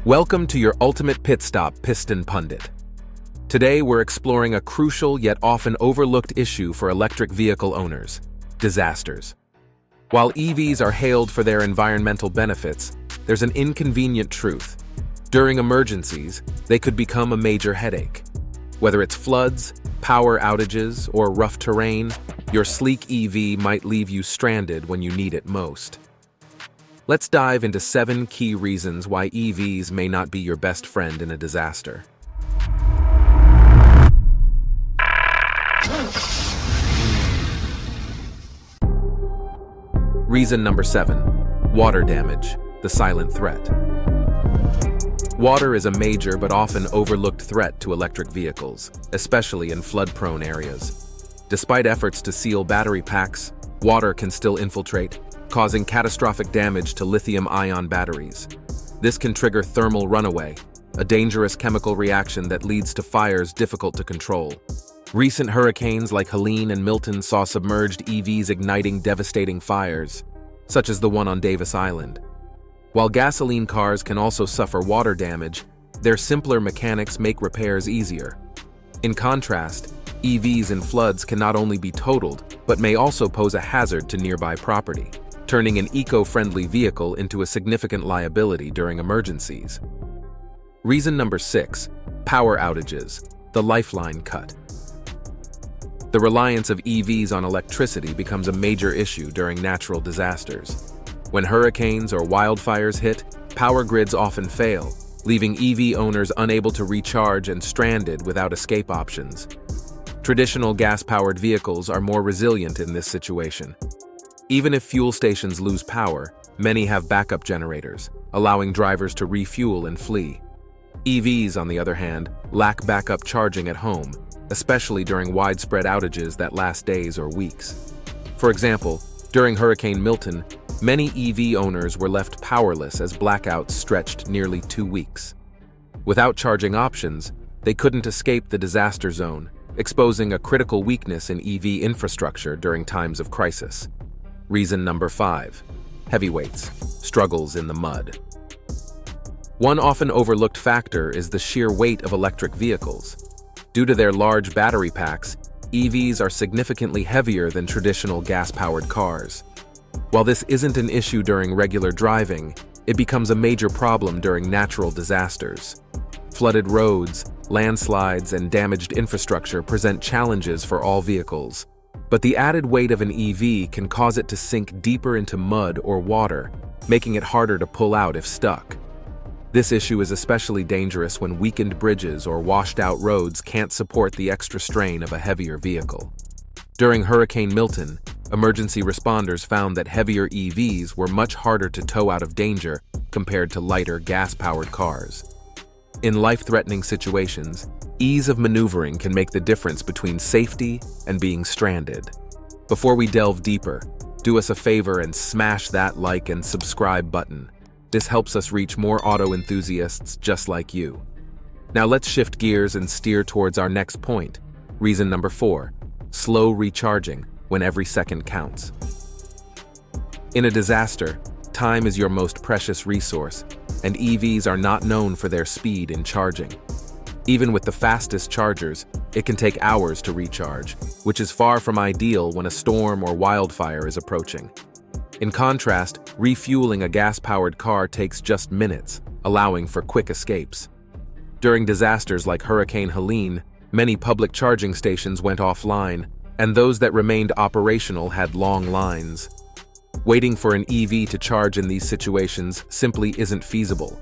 Welcome to your ultimate pit stop, Piston Pundit. Today we're exploring a crucial yet often overlooked issue for electric vehicle owners: disasters. While EVs are hailed for their environmental benefits, there's an inconvenient truth. During emergencies, they could become a major headache. Whether it's floods, power outages, or rough terrain, your sleek EV might leave you stranded when you need it most. Let's dive into 7 key reasons why EVs may not be your best friend in a disaster. Reason number 7. Water damage, the silent threat. Water is a major but often overlooked threat to electric vehicles, especially in flood-prone areas. Despite efforts to seal battery packs, water can still infiltrate, causing catastrophic damage to lithium-ion batteries. This can trigger thermal runaway, a dangerous chemical reaction that leads to fires difficult to control. Recent hurricanes like Helene and Milton saw submerged EVs igniting devastating fires, such as the one on Davis Island. While gasoline cars can also suffer water damage, their simpler mechanics make repairs easier. In contrast, EVs in floods can not only be totaled, but may also pose a hazard to nearby property, turning an eco-friendly vehicle into a significant liability during emergencies. Reason number 6. Power outages, the Lifeline cut. The reliance of EVs on electricity becomes a major issue during natural disasters. When hurricanes or wildfires hit, power grids often fail, leaving EV owners unable to recharge and stranded without escape options. Traditional gas-powered vehicles are more resilient in this situation. Even if fuel stations lose power, many have backup generators, allowing drivers to refuel and flee. EVs, on the other hand, lack backup charging at home, especially during widespread outages that last days or weeks. For example, during Hurricane Milton, many EV owners were left powerless as blackouts stretched nearly 2 weeks. Without charging options, they couldn't escape the disaster zone, exposing a critical weakness in EV infrastructure during times of crisis. Reason number 5. Heavyweights, struggles in the mud. One often overlooked factor is the sheer weight of electric vehicles. Due to their large battery packs, EVs are significantly heavier than traditional gas-powered cars. While this isn't an issue during regular driving, it becomes a major problem during natural disasters. Flooded roads, landslides, and damaged infrastructure present challenges for all vehicles. But the added weight of an EV can cause it to sink deeper into mud or water, making it harder to pull out if stuck. This issue is especially dangerous when weakened bridges or washed-out roads can't support the extra strain of a heavier vehicle. During Hurricane Milton, emergency responders found that heavier EVs were much harder to tow out of danger compared to lighter gas-powered cars. In life-threatening situations, ease of maneuvering can make the difference between safety and being stranded. Before we delve deeper, do us a favor and smash that like and subscribe button. This helps us reach more auto enthusiasts just like you. Now let's shift gears and steer towards our next point. Reason number 4. Slow recharging when every second counts. In a disaster, time is your most precious resource, and EVs are not known for their speed in charging. Even with the fastest chargers, it can take hours to recharge, which is far from ideal when a storm or wildfire is approaching. In contrast, refueling a gas-powered car takes just minutes, allowing for quick escapes. During disasters like Hurricane Helene, many public charging stations went offline, and those that remained operational had long lines. Waiting for an EV to charge in these situations simply isn't feasible.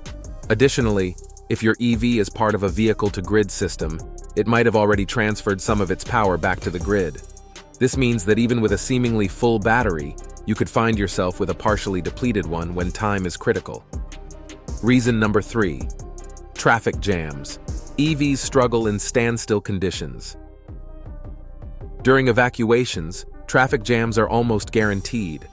Additionally, if your EV is part of a vehicle-to-grid system, it might have already transferred some of its power back to the grid. This means that even with a seemingly full battery, you could find yourself with a partially depleted one when time is critical. Reason number 3. Traffic jams. EVs struggle in standstill conditions. During evacuations, traffic jams are almost guaranteed.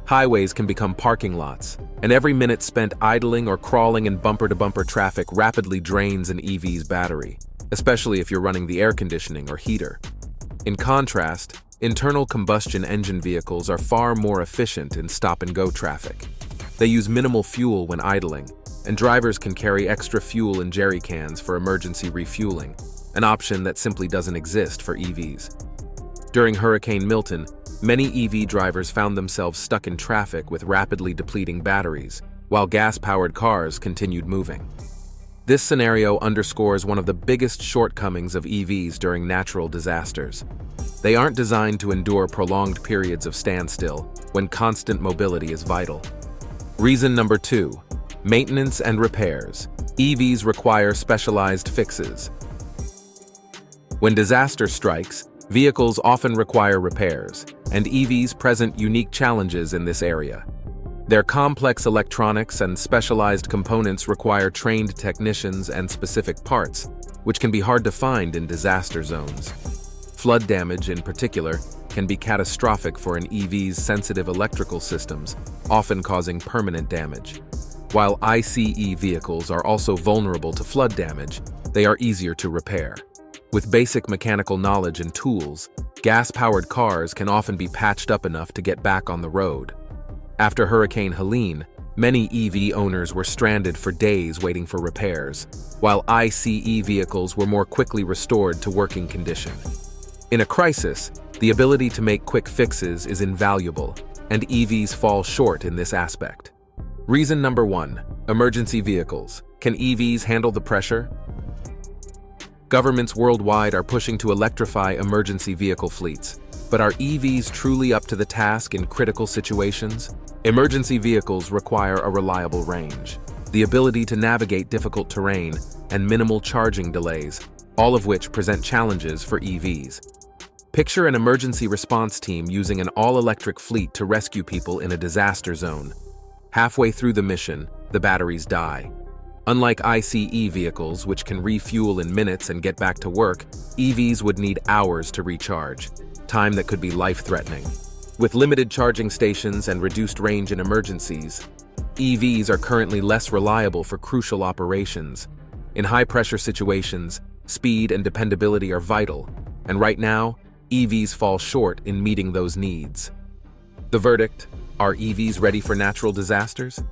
Highways can become parking lots, and every minute spent idling or crawling in bumper-to-bumper traffic rapidly drains an EV's battery, especially if you're running the air conditioning or heater. In contrast, internal combustion engine vehicles are far more efficient in stop-and-go traffic. They use minimal fuel when idling, and drivers can carry extra fuel in jerry cans for emergency refueling, an option that simply doesn't exist for EVs. During Hurricane Milton, many EV drivers found themselves stuck in traffic with rapidly depleting batteries, while gas-powered cars continued moving. This scenario underscores one of the biggest shortcomings of EVs during natural disasters. They aren't designed to endure prolonged periods of standstill when constant mobility is vital. Reason number 2, maintenance and repairs. EVs require specialized fixes. When disaster strikes, vehicles often require repairs, and EVs present unique challenges in this area. Their complex electronics and specialized components require trained technicians and specific parts, which can be hard to find in disaster zones. Flood damage, in particular, can be catastrophic for an EV's sensitive electrical systems, often causing permanent damage. While ICE vehicles are also vulnerable to flood damage, they are easier to repair. With basic mechanical knowledge and tools, gas-powered cars can often be patched up enough to get back on the road. After Hurricane Helene, many EV owners were stranded for days waiting for repairs, while ICE vehicles were more quickly restored to working condition. In a crisis, the ability to make quick fixes is invaluable, and EVs fall short in this aspect. Reason number 1, emergency vehicles. Can EVs handle the pressure? Governments worldwide are pushing to electrify emergency vehicle fleets, but are EVs truly up to the task in critical situations? Emergency vehicles require a reliable range, the ability to navigate difficult terrain, and minimal charging delays, all of which present challenges for EVs. Picture an emergency response team using an all-electric fleet to rescue people in a disaster zone. Halfway through the mission, the batteries die. Unlike ICE vehicles, which can refuel in minutes and get back to work, EVs would need hours to recharge, time that could be life-threatening. With limited charging stations and reduced range in emergencies, EVs are currently less reliable for crucial operations. In high-pressure situations, speed and dependability are vital, and right now, EVs fall short in meeting those needs. The verdict: are EVs ready for natural disasters?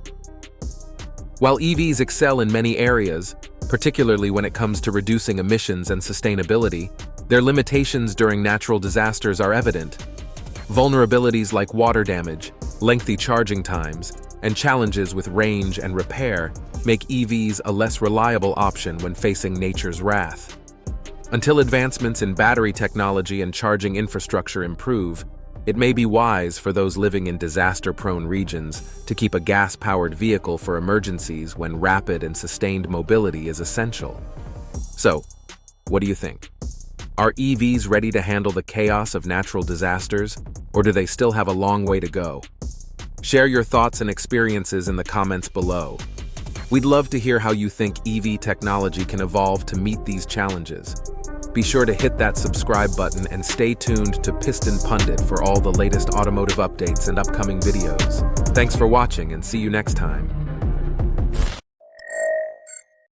While EVs excel in many areas, particularly when it comes to reducing emissions and sustainability, their limitations during natural disasters are evident. Vulnerabilities like water damage, lengthy charging times, and challenges with range and repair make EVs a less reliable option when facing nature's wrath. Until advancements in battery technology and charging infrastructure improve, it may be wise for those living in disaster-prone regions to keep a gas-powered vehicle for emergencies when rapid and sustained mobility is essential. So, what do you think? Are EVs ready to handle the chaos of natural disasters, or do they still have a long way to go? Share your thoughts and experiences in the comments below. We'd love to hear how you think EV technology can evolve to meet these challenges. Be sure to hit that subscribe button and stay tuned to Piston Pundit for all the latest automotive updates and upcoming videos. Thanks for watching and see you next time.